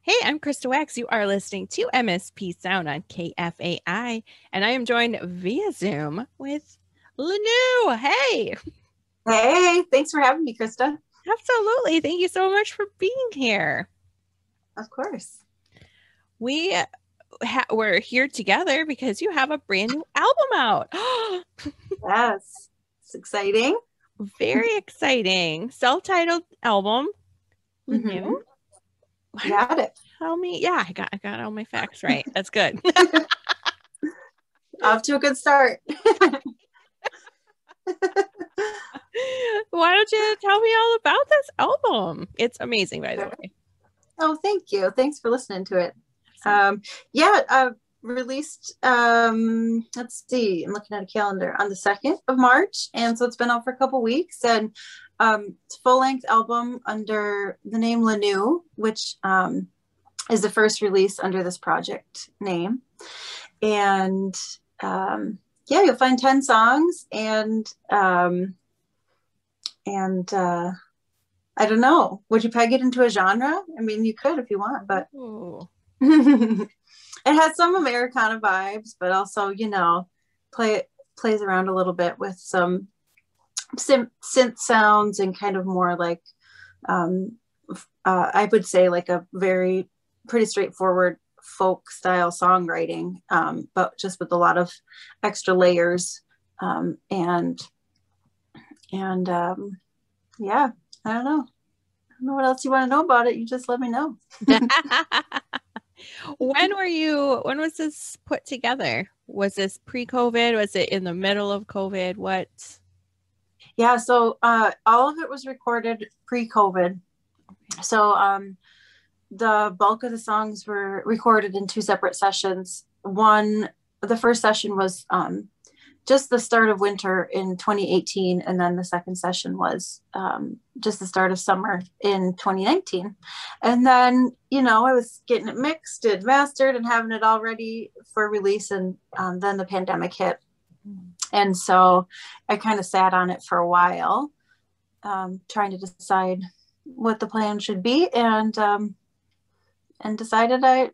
Hey, I'm Krista Wax. You are listening to MSP Sound on KFAI, and I am joined via Zoom with Lanue. Hey, Hey, thanks for having me, Krista. absolutely. Thank you so much for being here. Of course. We we're here together because you have a brand new album out. Yes, it's exciting. Very exciting. Self-titled album, Lanue. Hmm. Why don't Got you it. tell me? Yeah, I got all my facts right. That's good. Off to a good start. Why don't you tell me all about this album? It's amazing, by the Sure. way. Oh, thank you. Thanks for listening to it. Absolutely. Yeah, released, let's see, I'm looking at a calendar on the 2nd of March. And so it's been out for a couple weeks. And it's a full length album under the name Lanue, which is the first release under this project name. And yeah, you'll find 10 songs and I don't know. Would you peg it into a genre? I mean, you could if you want, but Oh. it has some Americana vibes, but also, plays around a little bit with some synth sounds and kind of more like, um, I would say, like a very pretty straightforward folk style songwriting, but just with a lot of extra layers. And yeah, I don't know. I don't know what else you want to know about it. You just let me know. When was this put together? Was this pre-COVID? Was it in the middle of COVID? What? Yeah, so all of it was recorded pre-COVID. So the bulk of the songs were recorded in two separate sessions. The first session was just the start of winter in 2018, and then the second session was just the start of summer in 2019. And then, I was getting it mixed and mastered and having it all ready for release, and then the pandemic hit. And so I kind of sat on it for a while, trying to decide what the plan should be, and decided I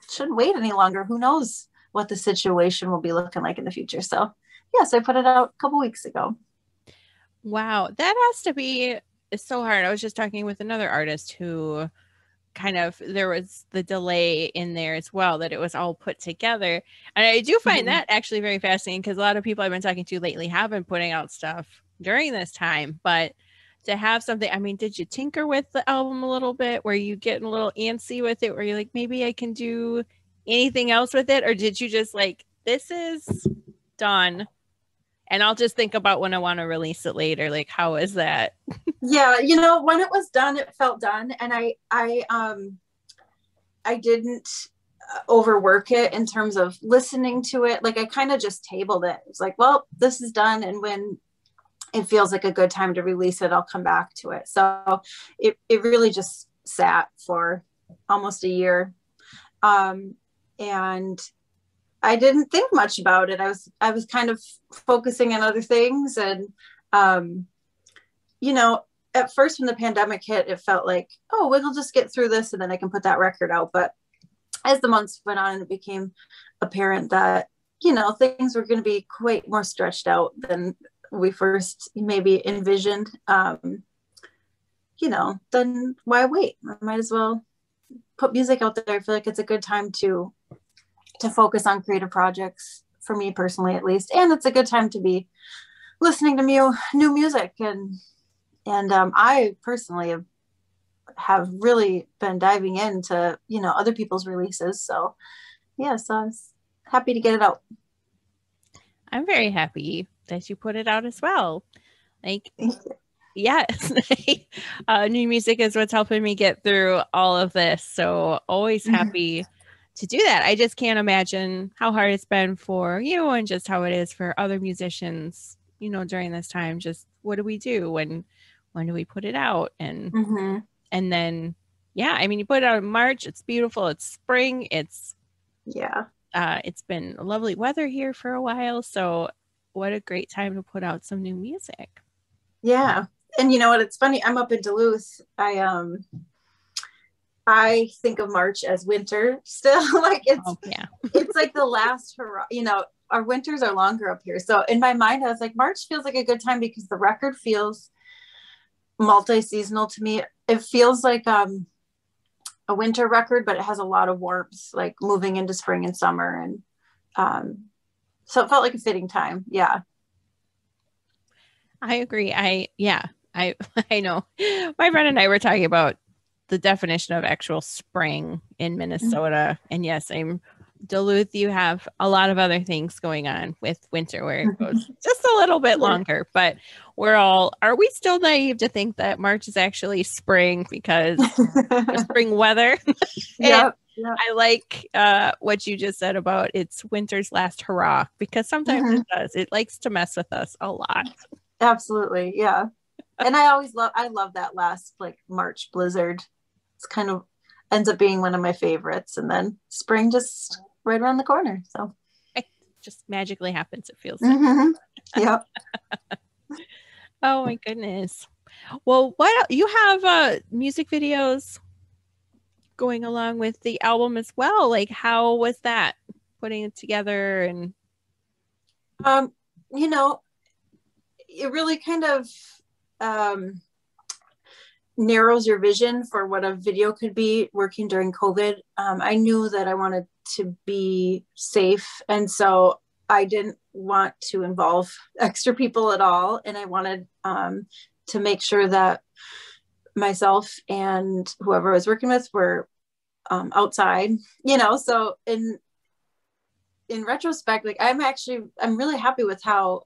shouldn't wait any longer. Who knows what the situation will be looking like in the future? So, yes, I put it out a couple weeks ago. Wow, that has to be so hard. I was just talking with another artist who there was the delay in there as well, that it was all put together. And I do find Mhm. that actually very fascinating because a lot of people I've been talking to lately have been putting out stuff during this time. But to have something, I mean, did you tinker with the album a little bit? Were you getting a little antsy with it? Were you like, maybe I can do anything else with it? Or did you just like, this is done and I'll just think about when I want to release it later? Like, how is that? Yeah, when it was done, it felt done, and I didn't overwork it in terms of listening to it. Like I kind of just tabled it. It's like, well, this is done, and when it feels like a good time to release it, I'll come back to it. So it really just sat for almost a year. And I didn't think much about it. I was kind of focusing on other things, and um, you know, at first when the pandemic hit, it felt like, oh, we'll just get through this, and then I can put that record out. But as the months went on, it became apparent that things were going to be quite more stretched out than we first maybe envisioned. Then why wait? I might as well put music out there. I feel like it's a good time to focus on creative projects for me personally, at least, and it's a good time to be listening to new music. And I personally have really been diving into other people's releases. So yeah, so I was happy to get it out. I'm very happy that you put it out as well. Like, yes, new music is what's helping me get through all of this. So always happy to do that. I just can't imagine how hard it's been for you and just how it is for other musicians, during this time. Just what do we do when do we put it out? Mm-hmm. And then yeah, I mean you put it out in March, it's beautiful, it's spring, Yeah. it's been lovely weather here for a while. So what a great time to put out some new music. Yeah. And you know what? It's funny. I'm up in Duluth. I think of March as winter still. Like Yeah. It's like the last hurrah, our winters are longer up here. So in my mind, I was like, March feels like a good time because the record feels multi-seasonal to me. It feels like a winter record, but it has a lot of warmth, like moving into spring and summer. And so it felt like a fitting time. Yeah. I agree. I I know. My friend and I were talking about the definition of actual spring in Minnesota. And yes, I'm Duluth, you have a lot of other things going on with winter where it goes just a little bit longer, but are we still naive to think that March is actually spring because the spring weather? Yep. I like what you just said about it's winter's last hurrah because sometimes it does. It likes to mess with us a lot. Absolutely. Yeah. And I love that last like March blizzard. It's kind of ends up being one of my favorites. And then spring just right around the corner. So It just magically happens, it feels like. Yep. Oh my goodness. Well, what you have music videos going along with the album as well. Like how was that putting it together and you know, it really kind of narrows your vision for what a video could be working during COVID. I knew that I wanted to be safe. And so I didn't want to involve extra people at all. And I wanted to make sure that myself and whoever I was working with were outside, so in retrospect, like I'm really happy with how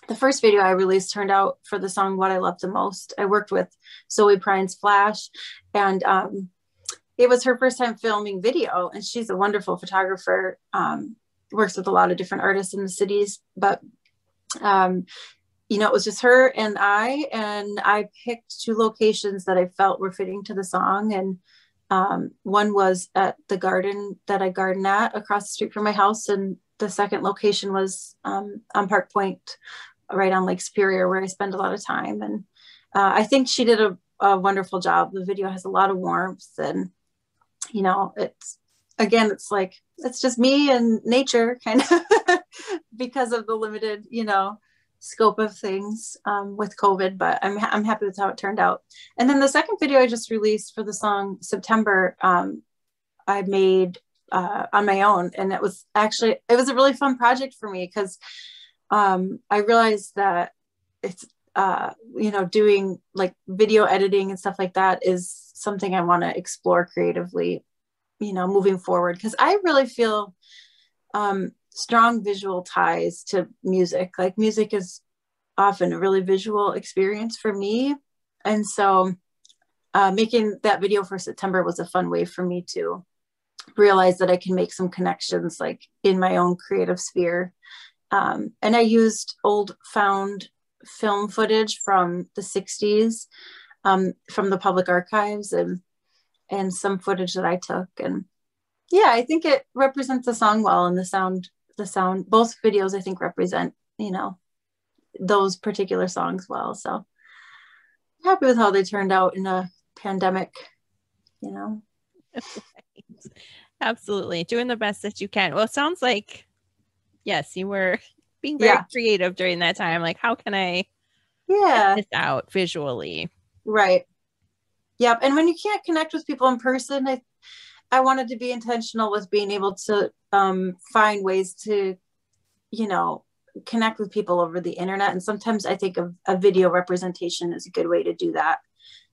the first video I released turned out for the song What I Love the Most. I worked with Zoe Prine's Flash, and it was her first time filming video, and she's a wonderful photographer, works with a lot of different artists in the cities, but it was just her and I picked two locations that I felt were fitting to the song. And one was at the garden that I garden at across the street from my house. And the second location was on Park Point, right on Lake Superior, where I spend a lot of time. And I think she did a wonderful job. The video has a lot of warmth, and, it's like, it's just me and nature kind of because of the limited, scope of things with COVID, but I'm happy with how it turned out. And then the second video I just released for the song September, I made on my own. And it was a really fun project for me because I realized that it's, doing like video editing and stuff like that is something I want to explore creatively, moving forward. Because I really feel strong visual ties to music. Like music is often a really visual experience for me. And so making that video for September was a fun way for me to realize that I can make some connections like in my own creative sphere. And I used old found film footage from the 60s, from the public archives, and some footage that I took. And yeah, I think it represents the song well, and the sound, both videos I think represent, those particular songs well. So I'm happy with how they turned out in a pandemic, Absolutely. Doing the best that you can. Well, it sounds like, yes, you were being very creative during that time. Like, how can I get this out visually? Right. Yep. And when you can't connect with people in person, I wanted to be intentional with being able to find ways to, connect with people over the internet. And sometimes I think a video representation is a good way to do that.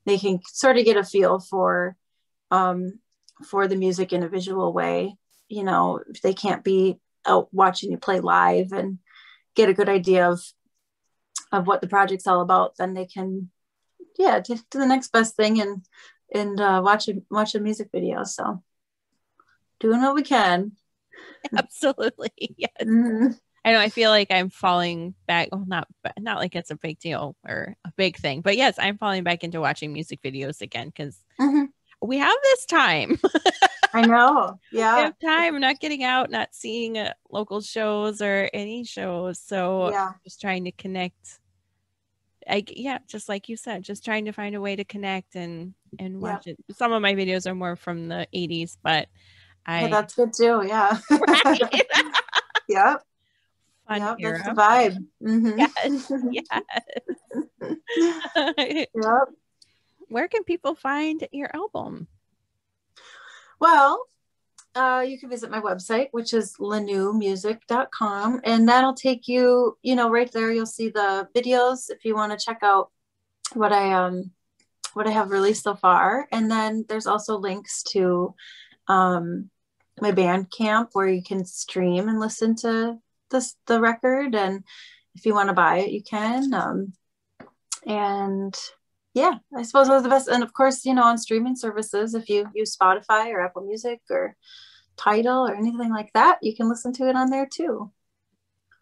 They can sort of get a feel for the music in a visual way. If they can't be out watching you play live and get a good idea of what the project's all about, then they can, do the next best thing and watch a music video. So doing what we can. Absolutely. Yes. Mm-hmm. I know. I feel like I'm falling back. Well, not like it's a big deal or a big thing, but yes, I'm falling back into watching music videos again because we have this time. I know. Yeah. We have time. Not getting out, not seeing local shows or any shows. So just trying to connect. Just like you said, just trying to find a way to connect and and watch it. Some of my videos are more from the 80s, but Yeah, that's good too. Yeah. right? Yep. Fun Yep. That's the era. vibe. Mm-hmm. Yes. Yep. Where can people find your album? Well, you can visit my website, which is lanuemusic.com, and that'll take you, right there. You'll see the videos if you want to check out what I have released so far. And then there's also links to my Bandcamp where you can stream and listen to the record. And if you want to buy it, you can. And yeah, I suppose those are the best. And of course, on streaming services, if you use Spotify or Apple Music or Tidal or anything like that, you can listen to it on there too.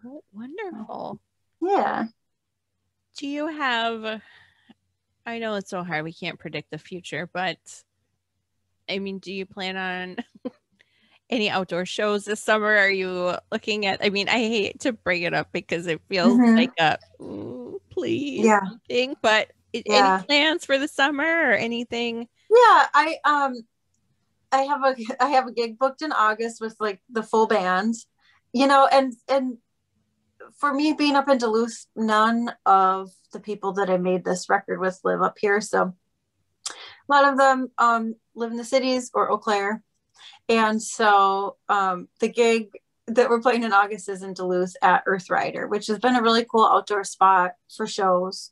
Oh, wonderful. Yeah. Do you have, I know it's so hard, we can't predict the future, but I mean, do you plan on any outdoor shows this summer? Are you looking at, I mean, I hate to bring it up because it feels like a, please thing, but any plans for the summer or anything? Yeah, I have a gig booked in August with like the full band, and for me being up in Duluth, none of the people that I made this record with live up here. So a lot of them live in the cities or Eau Claire. And so the gig that we're playing in August is in Duluth at Earth Rider, which has been a really cool outdoor spot for shows.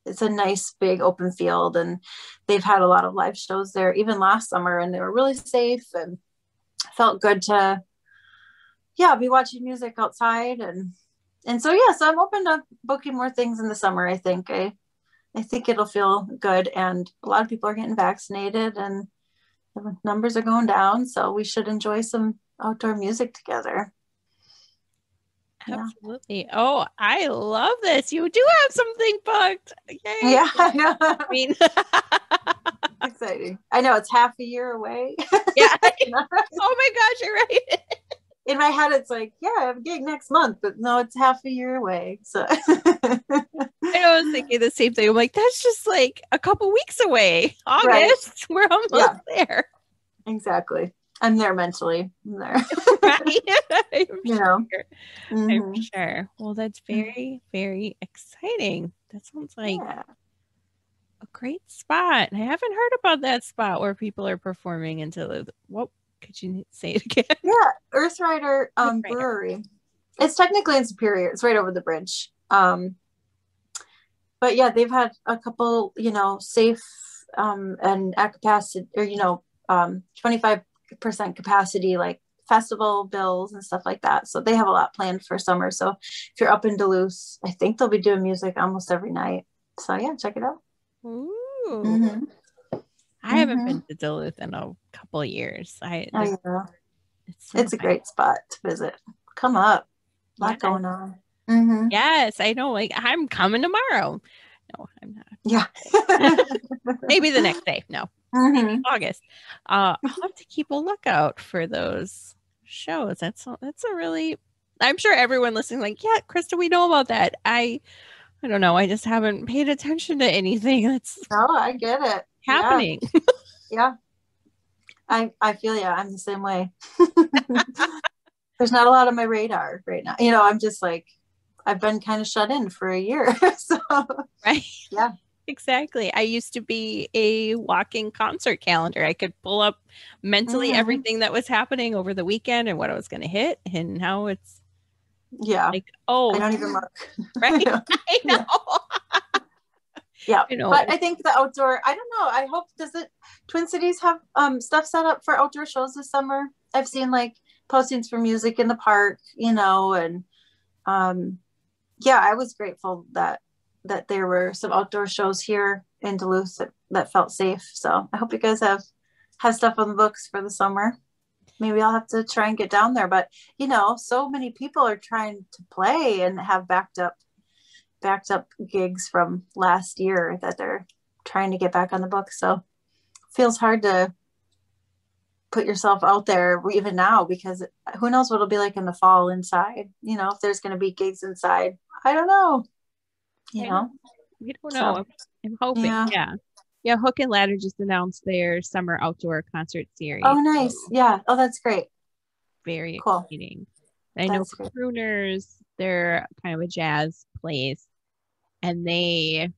It's a nice big open field, and they've had a lot of live shows there even last summer, and they were really safe and felt good to be watching music outside. And so so I'm open to booking more things in the summer. I think it'll feel good, and a lot of people are getting vaccinated and the numbers are going down, so we should enjoy some outdoor music together. Absolutely. Yeah. Oh, I love this. You do have something booked. Yay. Yeah, I know. I mean, exciting. I know it's half a year away. Yeah. Oh my gosh, you're right. In my head, it's like, yeah, I have a gig next month, but no, it's half a year away. So I was thinking the same thing. I'm like, that's just like a couple weeks away. August, we're almost there. Exactly. I'm there mentally. I'm there. Right? Sure. I'm sure. Well, that's very, very exciting. That sounds like a great spot. I haven't heard about that spot where people are performing until what could you say it again? Yeah, Earth Rider Brewery. It's technically in Superior. It's right over the bridge. But yeah, they've had a couple, safe and at capacity, or 25% capacity, like festival bills and stuff like that. So they have a lot planned for summer. So if you're up in Duluth, I think they'll be doing music almost every night. So yeah, check it out. Ooh. I haven't been to Duluth in a couple of years. It's a great spot to visit. Come up. A lot going on. Yes, I know. Like, I'm coming tomorrow. No, I'm not. Yeah. Maybe the next day. No. August. I'll have to keep a lookout for those shows. That's a really, I'm sure everyone listening, like, yeah, Krista, we know about that. I don't know. I just haven't paid attention to anything that's I get it. Happening. Yeah. I feel I'm the same way. There's not a lot on my radar right now. I'm just like, I've been kind of shut in for a year. So right. Yeah. Exactly. I used to be a walking concert calendar. I could pull up mentally everything that was happening over the weekend and what I was going to hit. And now it's like, oh, I don't even look. Right. I know. Yeah. But I think the outdoor, I don't know. I hope, Twin Cities have stuff set up for outdoor shows this summer? I've seen like postings for music in the park, and I was grateful that there were some outdoor shows here in Duluth that felt safe. So I hope you guys have stuff on the books for the summer. Maybe I'll have to try and get down there. But, so many people are trying to play and have backed up gigs from last year that they're trying to get back on the books. So it feels hard to put yourself out there even now, because who knows what it'll be like in the fall inside, if there's going to be gigs inside. I don't know. We don't know. I'm hoping. Yeah. Yeah, Hook and Ladder just announced their summer outdoor concert Oh, series. nice. So Yeah. Oh, that's great. very Cool. exciting. I know That's great. Crooners, they're kind of a jazz place, and they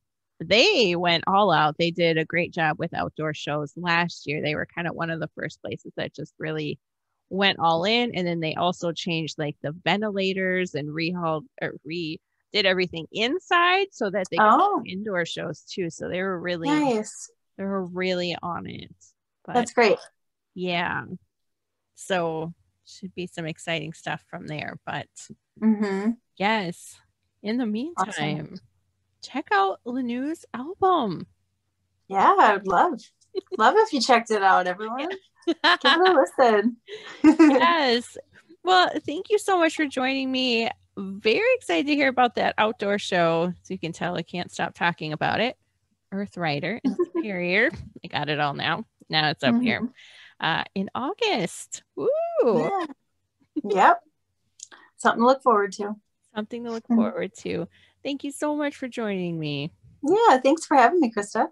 went all out. They did a great job with outdoor shows last year. They were kind of one of the first places that just really went all in, and then they also changed like the ventilators and rehauled or re did everything inside so that they could Oh, do indoor shows too. So nice. they were really on it. But That's great. yeah, so should be some exciting stuff from there. But Mm-hmm. yes, in the Awesome. meantime, check out Lanue's album. Yeah, I would love if you checked it out, everyone. Give it a listen. Yes. Well, thank you so much for joining me. Very excited to hear about that outdoor show. So you can tell I can't stop talking about it. Earth Rider and Superior. I got it all now. Now it's up here. Mhm. In August. Woo! Yeah. Yep. Something to look forward to. Something to look Mhm. forward to. Thank you so much for joining me. Yeah, thanks for having me, Krista.